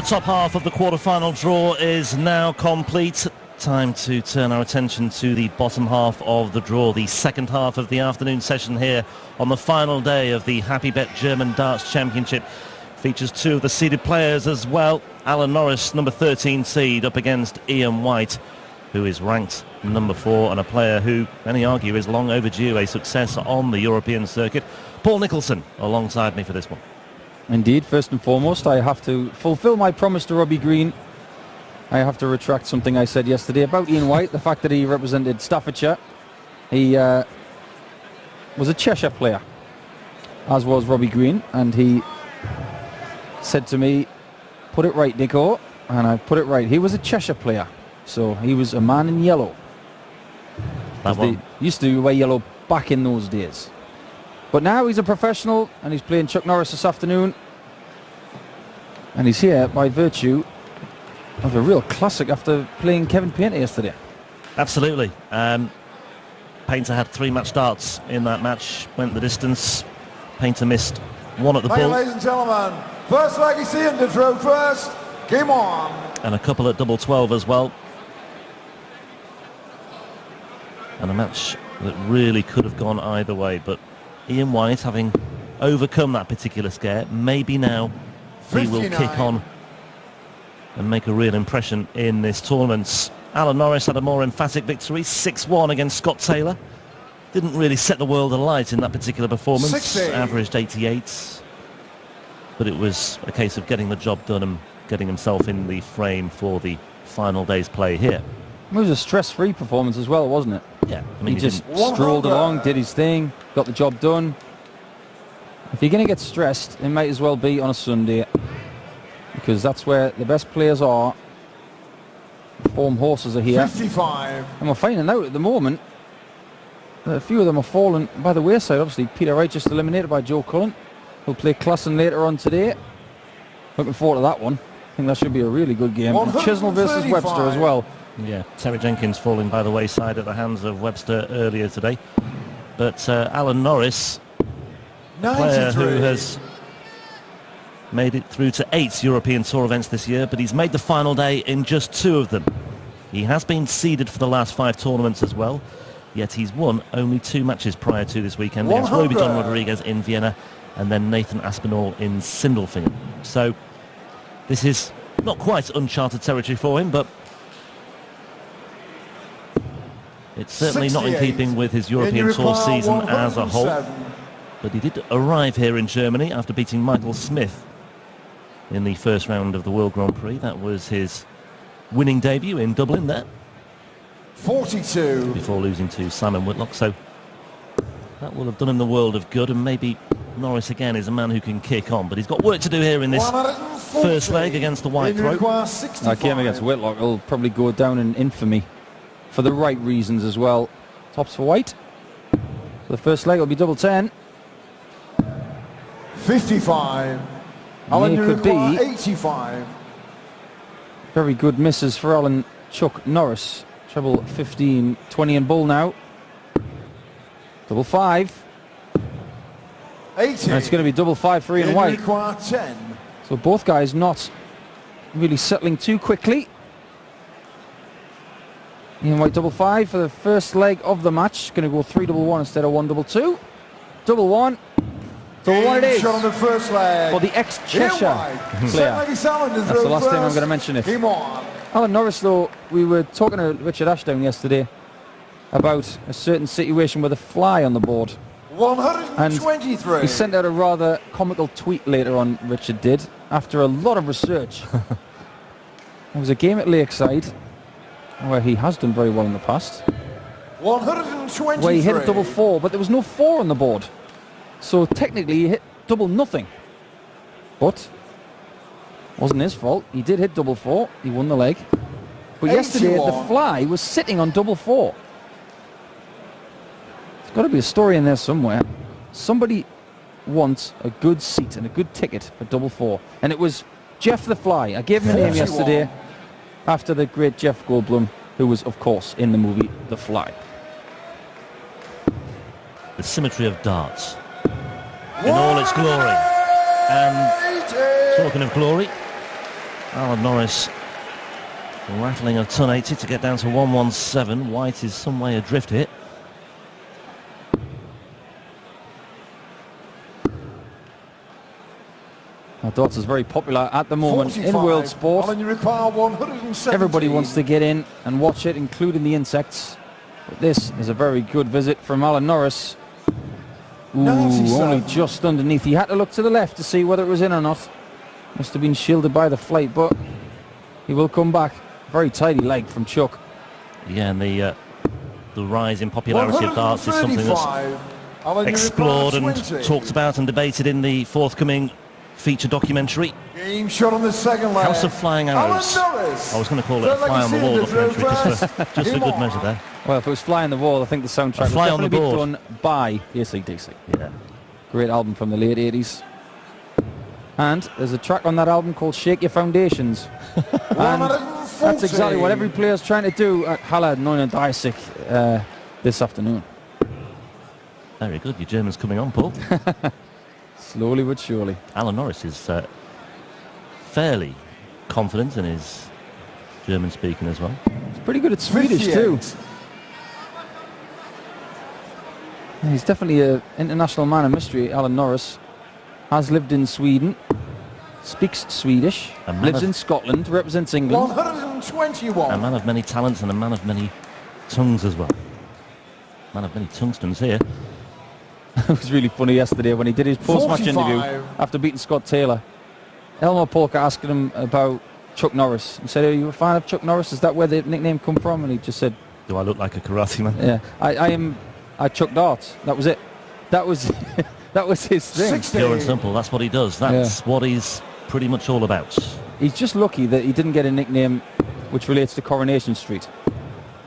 Top half of the quarter-final draw is now complete. Time to turn our attention to the bottom half of the draw, the second half of the afternoon session here on the final day of the Happy Bet German Darts Championship. Features two of the seeded players as well. Alan Norris, number 13 seed, up against Ian White, who is ranked number 4 and a player who, many argue, is long overdue a success on the European circuit. Paul Nicholson alongside me for this one. Indeed, first and foremost, I have to fulfil my promise to Robbie Green. I have to retract something I said yesterday about Ian White, the fact that he represented Staffordshire. He was a Cheshire player, as was Robbie Green, and he said to me, "Put it right, Nico," and I put it right. He was a Cheshire player, so he was a man in yellow. They used to wear yellow back in those days. But now he's a professional, and he's playing Chuck Norris this afternoon. And he's here by virtue of a real classic after playing Kevin Painter yesterday. Absolutely. Painter had 3 match starts in that match, went the distance. Painter missed one at the bull. Ladies and gentlemen, first legacy in the draw first. Game on. And a couple at double 12 as well. And a match that really could have gone either way, but Ian White, having overcome that particular scare, maybe now he will kick on and make a real impression in this tournament. Alan Norris had a more emphatic victory, 6-1 against Scott Taylor. Didn't really set the world alight in that particular performance. 60. Averaged 88. But it was a case of getting the job done and getting himself in the frame for the final day's play here. It was a stress-free performance as well, wasn't it? Yeah, I mean, he just strolled along, did his thing, got the job done. If you're going to get stressed, it might as well be on a Sunday, because that's where the best players are. The form horses are here. 55. And we're finding out at the moment that a few of them are falling by the wayside. Obviously, Peter Wright just eliminated by Joe Cullen, who'll play Klassen later on today. Looking forward to that one. I think that should be a really good game. Chisnell versus Webster as well. Yeah, Terry Jenkins falling by the wayside at the hands of Webster earlier today. But Alan Norris, a player who has made it through to 8 European Tour events this year, but he's made the final day in just 2 of them. He has been seeded for the last 5 tournaments as well, yet he's won only 2 matches prior to this weekend against Roby John Rodriguez in Vienna and then Nathan Aspinall in Sindelfingen. So this is not quite uncharted territory for him, but it's certainly not in keeping with his European Tour season as a whole. But he did arrive here in Germany after beating Michael Smith in the first round of the World Grand Prix. That was his winning debut in Dublin there. 42. Before losing to Simon Whitlock. So that will have done him the world of good, and maybe Norris again is a man who can kick on. But he's got work to do here in this first leg against the White Throat. That game against Whitlock will probably go down in infamy for the right reasons as well. Tops for White. For the first leg, it'll be double 10. 55. Alan, could be 85. Very good misses for Alan Chuck Norris. Treble 15, 20 and bull now. Double 5. 80. And it's going to be double 5 for Ian White. 10. So both guys not really settling too quickly. Ian White double 5 for the first leg of the match. Going to go 3 double 1 instead of 1 double 2. Double 1. Double 1 it is. Shot on the first leg. For the ex-Cheshire player. That's the last time I'm going to mention it. Alan Norris, though, we were talking to Richard Ashdown yesterday about a certain situation with a fly on the board. 123. And he sent out a rather comical tweet later on, Richard did, after a lot of research. There was a game at Lakeside where he has done very well in the past. 123. Where he hit a double 4, but there was no 4 on the board. So technically he hit double nothing. But wasn't his fault. He did hit double 4. He won the leg. But yesterday the fly was sitting on double 4. There's got to be a story in there somewhere. Somebody wants a good seat and a good ticket for double 4. And it was Jeff the Fly. I gave him a name yesterday after the great Jeff Goldblum, who was, of course, in the movie The Fly. The symmetry of darts in all its glory. And talking of glory, Alan Norris rattling a ton 80 to get down to 117. White is some way adrift here. Our darts is very popular at the moment 45. in world sport. Alan, you require 117. Everybody wants to get in and watch it, including the insects. But this is a very good visit from Alan Norris. Ooh, 97. only just underneath. He had to look to the left to see whether it was in or not. Must have been shielded by the flight, but he will come back. Very tidy leg from Chuck. Yeah, and the rise in popularity of darts is something that's Alan, you explored require and 20. talked about and debated in the forthcoming feature documentary, Game shot on the second leg. House of Flying Arrows. Alan Norris. I was going to call it a fly on the wall documentary, just for good measure there. Well, if it was Fly on the Wall, I think the soundtrack would Fly on the definitely be Board. done by AC/DC. Yeah. Great album from the late 80s. And there's a track on that album called Shake Your Foundations. And that's exactly what every player's trying to do at Halle 39 this afternoon. Very good. Your German's coming on, Paul. Slowly but surely. Alan Norris is fairly confident in his German speaking as well. He's pretty good at Swedish too. He's definitely an international man of mystery, Alan Norris. Has lived in Sweden, speaks Swedish, lives in Scotland, represents England. 121. A man of many talents and a man of many tongues as well. Man of many tungstens here. It was really funny yesterday when he did his post-match 45. interview after beating Scott Taylor. Elmer Polka asked him about Chuck Norris and said, "Are you a fan of Chuck Norris? Is that where the nickname come from?" And he just said, Do I look like a karate man? "Yeah, I Chuck darts. That was it. That was that was his thing." 60. Pure and simple. That's what he does. That's what he's pretty much all about. He's just lucky that he didn't get a nickname which relates to Coronation Street,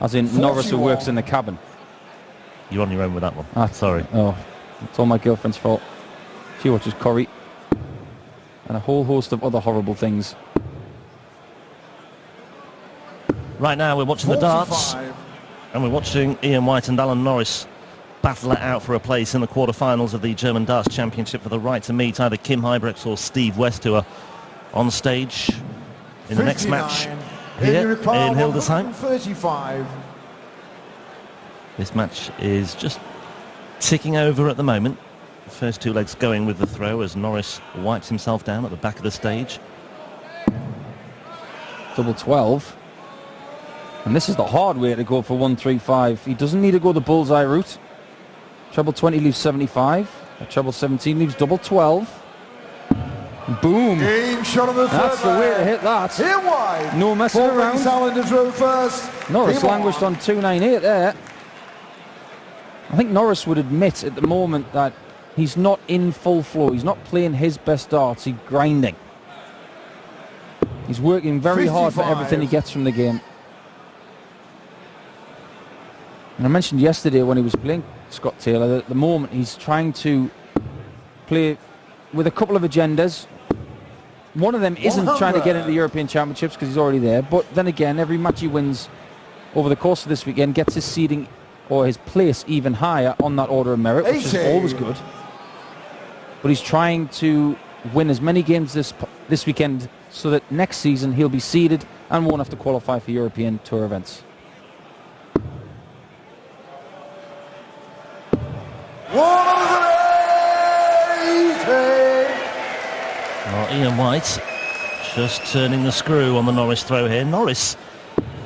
as in Norris who 41. works in the cabin. You're on your own with that one. Sorry. Oh, it's all my girlfriend's fault. She watches Corrie and a whole host of other horrible things. Right now we're watching the darts, 45. and we're watching Ian White and Alan Norris battle it out for a place in the quarterfinals of the German Darts Championship for the right to meet either Kim Huybrechts or Steve West, who are on stage in the next match 59. here in Hildesheim. 135. This match is just ticking over at the moment. The first two legs going with the throw as Norris wipes himself down at the back of the stage. Double 12. And this is the hard way to go for 135. He doesn't need to go the bullseye route. Treble 20 leaves 75. Treble 17 leaves double 12. Boom. Game shot on the third That's the way to leg. hit that. Here wide. No messing around. Alan to throw first. Norris Game languished on 298 there. I think Norris would admit at the moment that he's not in full flow. He's not playing his best darts. He's grinding. He's working very hard for 55. everything he gets from the game. And I mentioned yesterday when he was playing Scott Taylor that at the moment he's trying to play with a couple of agendas. One of them isn't trying to get into the European Championships because he's already there. But then again, every match he wins over the course of this weekend gets his seeding or his place even higher on that order of merit, which is 80. always good. But he's trying to win as many games this weekend so that next season he'll be seeded and won't have to qualify for European Tour events. Ian White just turning the screw on the Norris throw here. Norris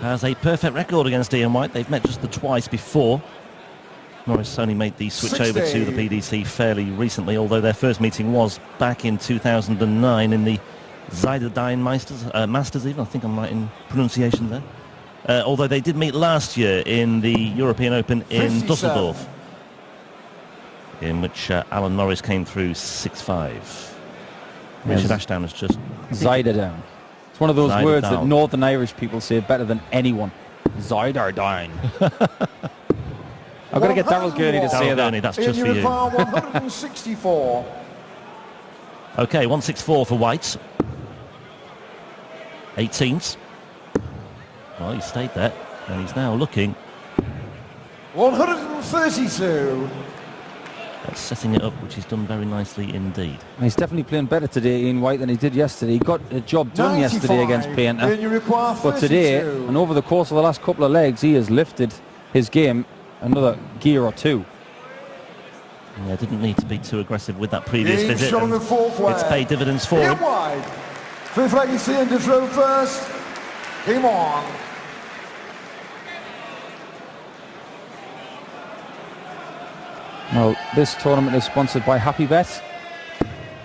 has a perfect record against Ian White. They've met just the twice before. Norris only made the switch 60. over to the PDC fairly recently, although their first meeting was back in 2009 in the Zuiderduin Masters even. I think I'm right in pronunciation there. Although they did meet last year in the European Open in 57. Dusseldorf, in which Alan Norris came through 6-5. Richard Ashdown has just... Zuiderduin. It's one of those Zuiderduin. words that Northern Irish people say better than anyone. Zuiderduin. I've got to get Darryl Gurney to say Darryl that. Gurney, that's just for you. 164. Okay, 164 for White. 18th. Well, he stayed there, and he's now looking. 132. setting it up, which he's done very nicely indeed. He's definitely playing better today, Ian White, than he did yesterday. He got a job done yesterday against Painter, but today, and over the course of the last couple of legs, he has lifted his game another gear or two. Yeah, didn't need to be too aggressive with that previous Ian visit. shot on the fourth leg. It's paid dividends for Ian him. White. Fifth leg, you see him to throw first. Game on. Well, this tournament is sponsored by Happy Bet,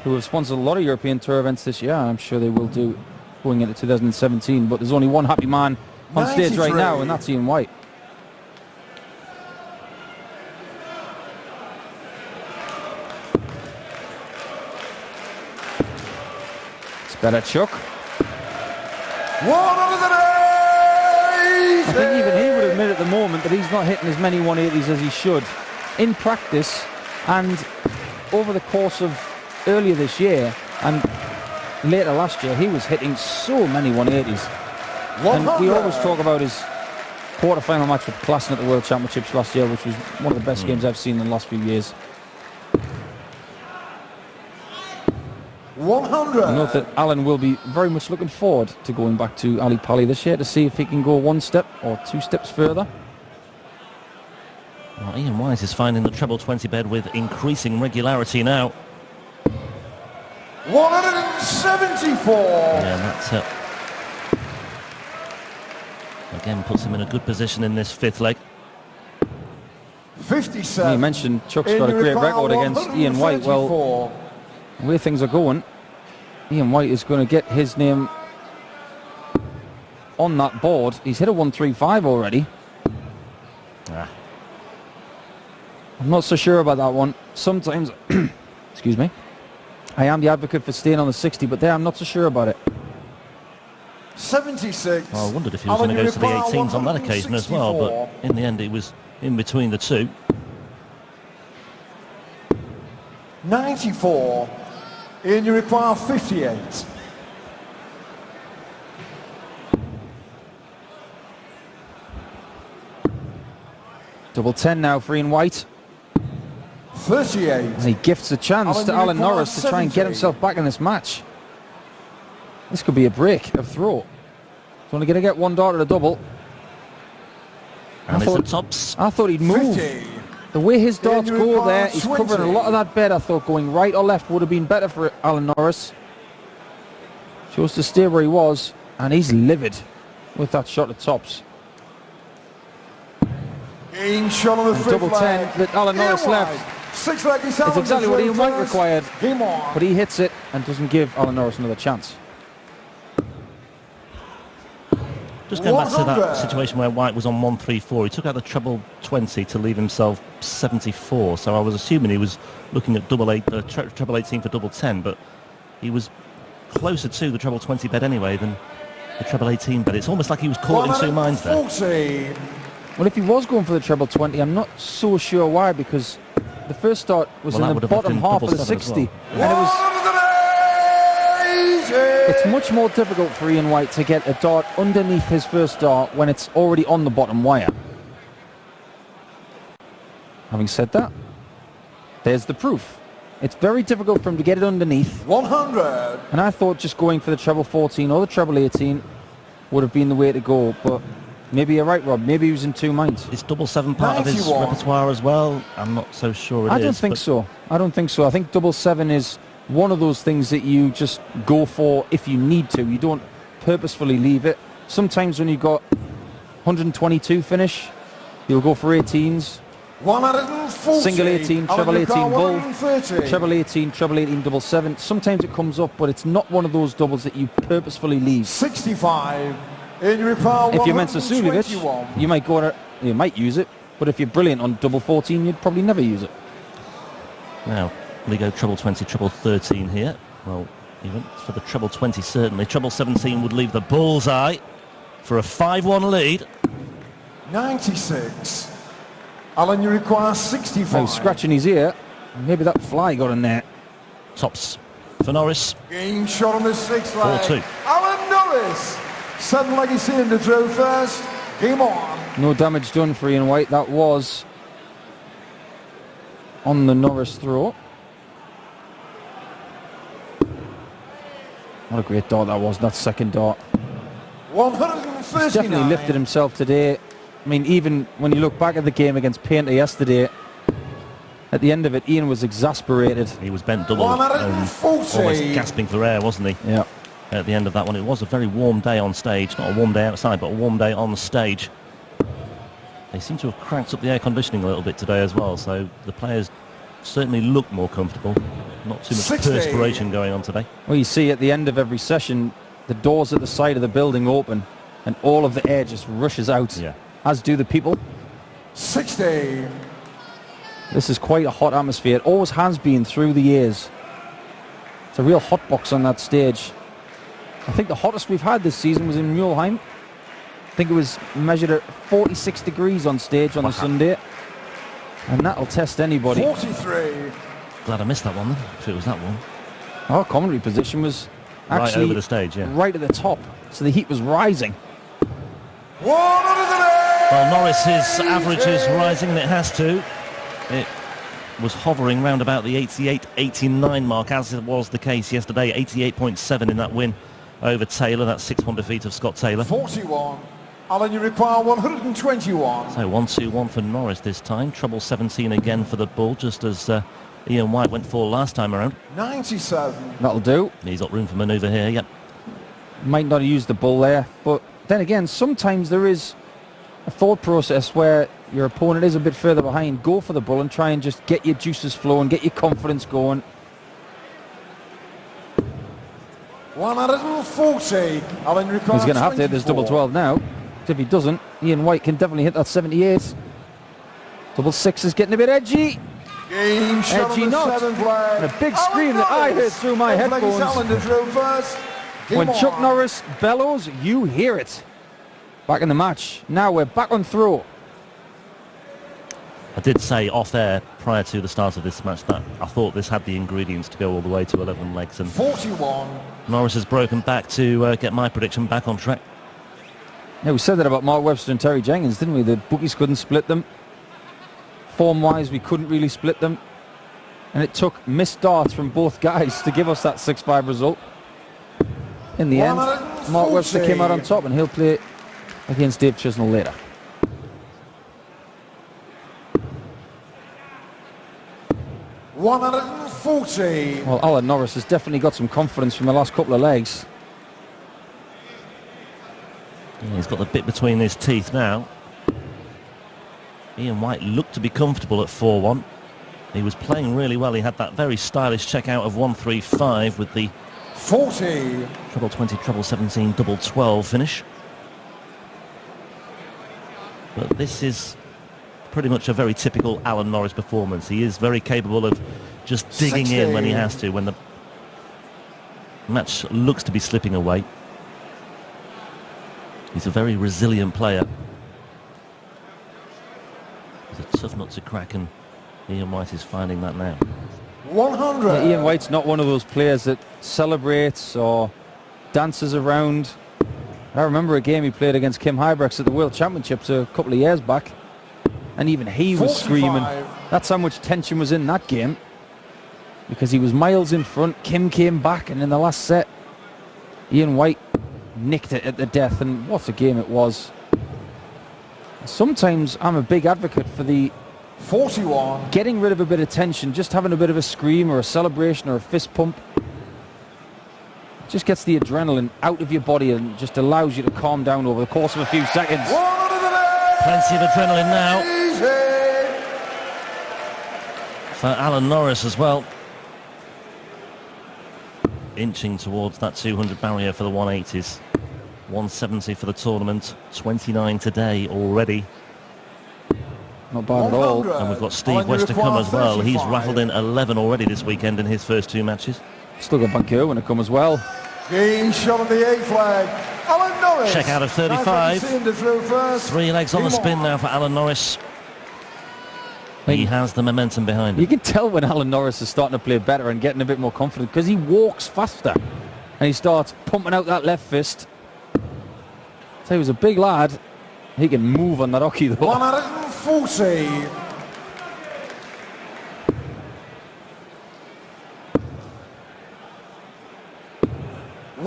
who have sponsored a lot of European Tour events this year. I'm sure they will do going into 2017, but there's only one happy man on stage right now, and that's Ian White. It's better, Chuck. I think even he would admit at the moment that he's not hitting as many 180s as he should. In practice and over the course of earlier this year and later last year, he was hitting so many 180s. And we always talk about his quarter-final match with Klassen at the World Championships last year, which was one of the best games I've seen in the last few years. 100. I know that Alan will be very much looking forward to going back to Ali Pali this year to see if he can go one step or two steps further. Well, Ian White is finding the treble 20 bed with increasing regularity now. 174. Yeah, that's it. Again, puts him in a good position in this fifth leg. 57. You mentioned Chuck's got a great record against Ian White. Well, the way things are going, Ian White is going to get his name on that board. He's hit a 135 already. I'm not so sure about that one. Sometimes, excuse me, I am the advocate for staying on the 60, but there I'm not so sure about it. 76. Well, I wondered if he was going to go to the 18s on that occasion as well, but in the end it was in between the two. 94. And you require 58. Double 10 now for Ian White. 38. And he gifts a chance to Alan Norris to try and get himself back in this match. This could be a break of throw. He's only going to get one dart at a double. And it's the tops. I thought he'd move. 50. The way his darts go there, he's covering a lot of that bed. I thought going right or left would have been better for Alan Norris. Chose to stay where he was, and he's livid with that shot at tops. Shot on the Double 10 that Alan Norris left. Six leg is It's exactly what Ian White required, Game on. but he hits it and doesn't give Alan Norris another chance. Just going back to that situation where White was on 134, he took out the treble 20 to leave himself 74. So I was assuming he was looking at treble 18 for double 10, but he was closer to the treble 20 bed anyway than the treble 18 bed. It's almost like he was caught in two minds there. 40. Well, if he was going for the treble 20, I'm not so sure why, because the first start was in the bottom half of the 60, and it was. It's much more difficult for Ian White to get a dart underneath his first dart when it's already on the bottom wire. Having said that, there's the proof. It's very difficult for him to get it underneath. 100. And I thought just going for the treble 14 or the treble 18 would have been the way to go, but maybe you're right, Rob. Maybe he was in two minds. Is double 7 part 91. Of his repertoire as well? I'm not so sure I don't think so. I don't think so. I think double 7 is one of those things that you just go for if you need to. You don't purposefully leave it. Sometimes when you've got 122 finish, you'll go for 18s. 140. Single 18, treble 18 bull, 130. treble 18, treble 18, double 7. Sometimes it comes up, but it's not one of those doubles that you purposefully leave. 65. In reply, if you're Mensah Suljovic, you might go on you might use it, but if you're brilliant on double 14, you'd probably never use it. Now, we go treble 20, treble 13 here. Well, he went for the treble 20 certainly. Treble 17 would leave the bullseye for a 5-1 lead. 96. Alan, you require 65. Oh, scratching his ear. Maybe that fly got in there. Tops for Norris. Game shot on the 6th leg. 4-2. Alan Norris. 7 leg is in to throw first. Game on. No damage done for Ian White. That was on the Norris throw. What a great dart that was, that second dart. 139. He's definitely lifted himself today. I mean, even when you look back at the game against Painter yesterday, at the end of it, Ian was exasperated. He was bent double, 140. almost gasping for air, wasn't he? Yeah. At the end of that one. It was a very warm day on stage. Not a warm day outside, but a warm day on the stage. They seem to have cranked up the air conditioning a little bit today as well, so the players certainly look more comfortable. Not too much 60. perspiration going on today. Well, you see at the end of every session, the doors at the side of the building open, and all of the air just rushes out, Yeah. as do the people. 60. This is quite a hot atmosphere. It always has been through the years. It's a real hot box on that stage. I think the hottest we've had this season was in Mulheim. I think it was measured at 46 degrees on stage on the Sunday. And that'll test anybody. 43. Glad I missed that one then, if it was that one. Our commentary position was Right actually over the stage, yeah. right at the top. So the heat was rising. 108. Well, Norris's average is rising, and it has to. It was hovering round about the 88-89 mark, as it was the case yesterday. 88.7 in that win over Taylor. That 6-1 defeat of Scott Taylor. 41. Alan, you require 121. So 1-2-1 for Norris this time. Trouble 17 again for the bull, just as Ian White went for last time around. 97. That'll do. He's got room for manoeuvre here, yep. Might not have used the bull there, but then again, sometimes there is a thought process where your opponent is a bit further behind. Go for the bull and try and just get your juices flowing, get your confidence going. 140. Alan requires He's going to have to hit this double 12 now. If he doesn't, Ian White can definitely hit that 78. Double 6 is getting a bit edgy. Game shot Edgy on the not. 7th leg. And a big scream that I heard through my headphones. Alan to throw first. When Game Chuck on. Norris bellows, you hear it. Back in the match. Now we're back on throw. I did say off air prior to the start of this match that I thought this had the ingredients to go all the way to 11 legs, and 41. Norris has broken back to get my prediction back on track. Yeah, we said that about Mark Webster and Terry Jenkins, didn't we? The bookies couldn't split them. Form-wise, we couldn't really split them. And it took missed darts from both guys to give us that 6-5 result. In the end, Mark Webster came out on top, and he'll play against Dave Chisnell later. $140. Well, Alan Norris has definitely got some confidence from the last couple of legs. Yeah, he's got the bit between his teeth now. Ian White looked to be comfortable at 4-1. He was playing really well. He had that very stylish check out of 135 with the 40. treble 20, treble 17, double 12 finish. But this is pretty much a very typical Alan Norris performance. He is very capable of just digging in when he has to, when the match looks to be slipping away. He's a very resilient player. He's a tough nut to crack, and Ian White is finding that now. 100. Yeah, Ian White's not one of those players that celebrates or dances around. I remember a game he played against Kim Hybrex at the World Championships a couple of years back, and even he was 45. screaming. That's how much tension was in that game, because he was miles in front. Kim came back, and in the last set, Ian White nicked it at the death, and what a game it was. Sometimes I'm a big advocate for the 41. getting rid of a bit of tension, just having a bit of a scream or a celebration or a fist pump. Just gets the adrenaline out of your body and just allows you to calm down over the course of a few seconds. 108. Plenty of adrenaline now Easy. for Alan Norris as well. Inching towards that 200 barrier for the 180s. 170 for the tournament, 29 today already. Not bad at all. 100. And we've got Alan, Steve you West to come require as well. He's 35. rattled in 11 already this weekend in his first 2 matches. Still got Bank Irwin to come as well. Game shot on the 8th leg. Alan Norris. Check out of 35. Nice to see him to throw first. 3 legs on the Game spin on. now for Alan Norris. He has the momentum behind You him. can tell when Alan Norris is starting to play better and getting a bit more confident, because he walks faster and he starts pumping out that left fist. So he was a big lad. He can move on that hockey though. 140.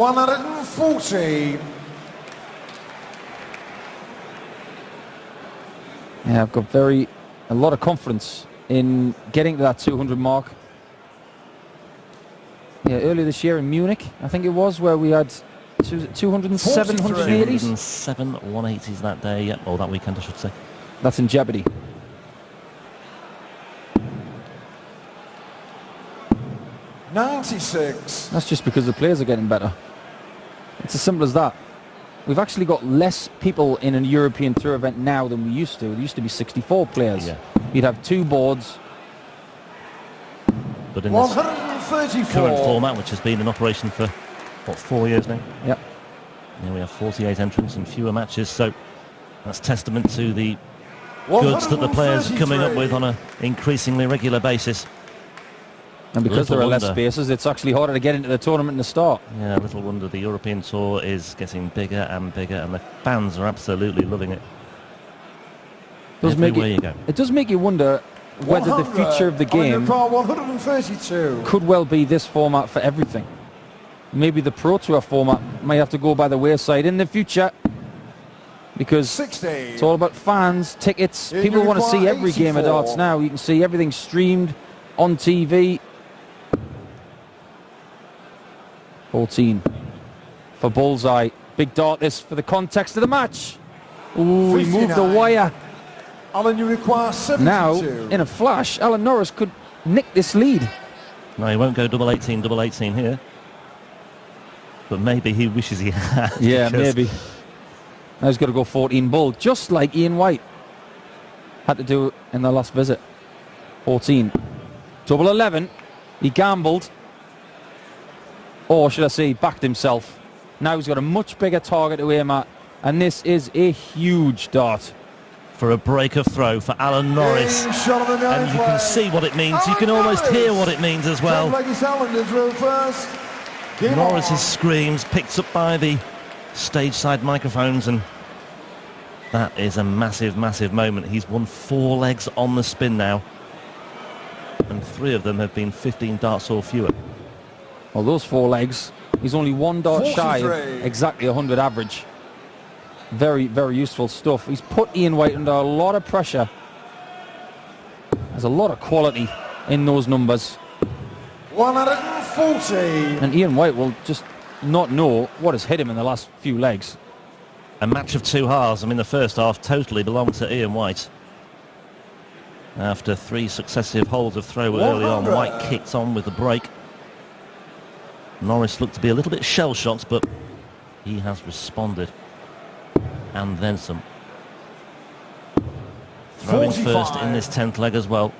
140. Yeah, I've got a lot of confidence in getting to that 200 mark. Yeah, earlier this year in Munich, I think it was, where we had 207, 180s. 207 180s that day, yeah, or that weekend, I should say. That's in jeopardy. $96. That's just because the players are getting better. It's as simple as that. We've actually got less people in a European Tour event now than we used to. There used to be 64 players. Yeah. You'd have 2 boards. But in this 134. current format, which has been in operation for, what, 4 years now? Yep. Yeah, we have 48 entrants and fewer matches, so that's testament to the goods that the players are coming up with on an increasingly regular basis. And because there are less spaces, it's actually harder to get into the tournament in the start. Yeah, little wonder the European Tour is getting bigger and bigger, and the fans are absolutely loving it. Everywhere you go. It does make you wonder whether the future of the game 132. could well be this format for everything. Maybe the Pro Tour format might have to go by the wayside in the future, because 60. it's all about fans, tickets. Yeah, People you want to see require every game of 84. darts now. You can see everything streamed on TV. 14 for bullseye. Big dart this for the context of the match. Ooh, he moved the 59. wire. Alan, you require 72. Now, in a flash, Alan Norris could nick this lead. No, he won't go double 18 here. But maybe he wishes he had. Yeah, maybe. Now he's got to go 14 bull, just like Ian White had to do in the last visit. 14. Double 11. He gambled. Or should I say, backed himself. Now he's got a much bigger target to aim at. And this is a huge dart. For a break of throw for Alan Norris. And you can see what it means. You can almost hear what it means as well. Norris's screams picked up by the stage side microphones, and that is a massive, massive moment. He's won 4 legs on the spin now, and 3 of them have been 15 darts or fewer. Well, those 4 legs, he's only 1 dart shy of 43. exactly 100 average. Very, very useful stuff. He's put Ian White under a lot of pressure. There's a lot of quality in those numbers. 140. And Ian White will just not know what has hit him in the last few legs. A match of 2 halves. I mean, the first half totally belonged to Ian White. After 3 successive holes of throw early on, White kicked on with the break. Norris looked to be a little bit shell-shocked, but he has responded. And then some. Throwing first in this 10th leg as well.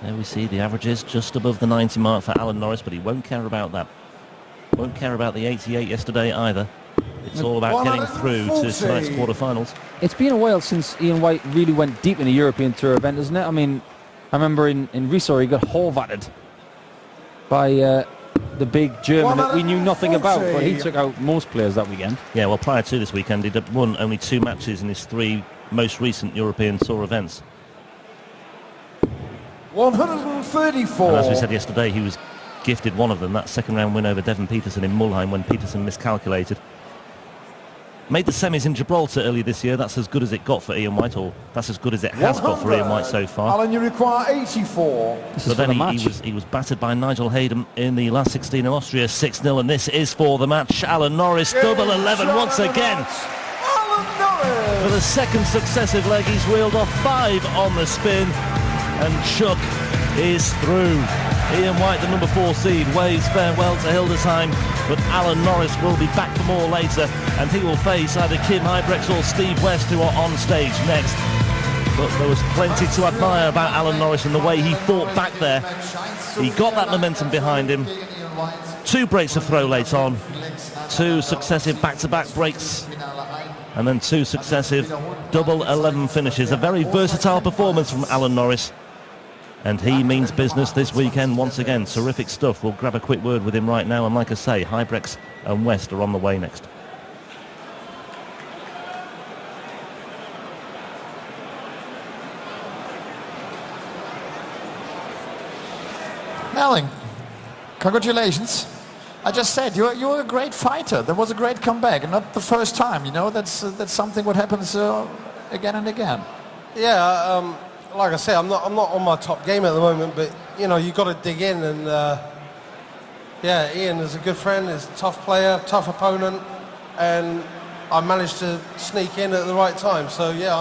There we see the averages just above the 90 mark for Alan Norris, but he won't care about that. Won't care about the 88 yesterday either. It's all about getting through to tonight's quarterfinals. It's been a while since Ian White really went deep in a European Tour event, isn't it? I mean, I remember in Riesor he got horvatted by the big German that we knew nothing about, but he took out most players that weekend. Yeah, well, prior to this weekend, he'd won only 2 matches in his 3 most recent European Tour events. 134. And as we said yesterday, he was gifted one of them, that second round win over Devon Peterson in Mulheim when Peterson miscalculated. Made the semis in Gibraltar earlier this year. That's as good as it got for Ian White, or that's as good as it has got for Ian White so far. Alan, you require 84. But then he was battered by Nigel Hayden in the last 16 of Austria, 6-0, and this is for the match. Alan Norris, double 11 once again. Alan Norris. For the second successive leg, he's reeled off 5 on the spin, and Chuck is through. Ian White, the number 4 seed, waves farewell to Hildesheim, but Alan Norris will be back for more later, and he will face either Kim Hybrex or Steve West, who are on stage next. But there was plenty to admire about Alan Norris and the way he fought back there. He got that momentum behind him. 2 breaks of throw late on, 2 successive back-to-back breaks, and then 2 successive double 11 finishes. A very versatile performance from Alan Norris. And he means business this weekend once again. Terrific stuff. We'll grab a quick word with him right now. And like I say, Hybrex and West are on the way next. Alan, congratulations. I just said you're a great fighter. That was a great comeback, and not the first time. You know, that's something what happens again and again. Yeah, like I say, I'm not on my top game at the moment, but you know, you got to dig in, and yeah, Ian is a good friend, he's a tough player, tough opponent, and I managed to sneak in at the right time. So yeah,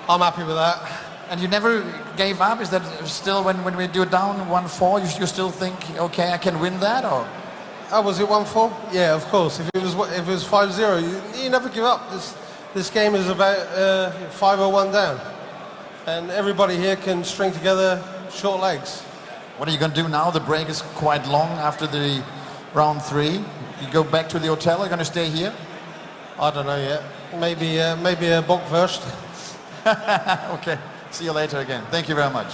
I'm happy with that. And you never gave up? Is that still when we do down 1-4, you still think, okay, I can win that, or? Oh, was it 1-4? Yeah, of course. If it was 5-0, you never give up. This game is about 5-1 down, and everybody here can string together short legs. What are you going to do now? The break is quite long after the round 3. You go back to the hotel? Are you going to stay here? I don't know yet. Maybe a bockwurst. Okay. See you later again. Thank you very much.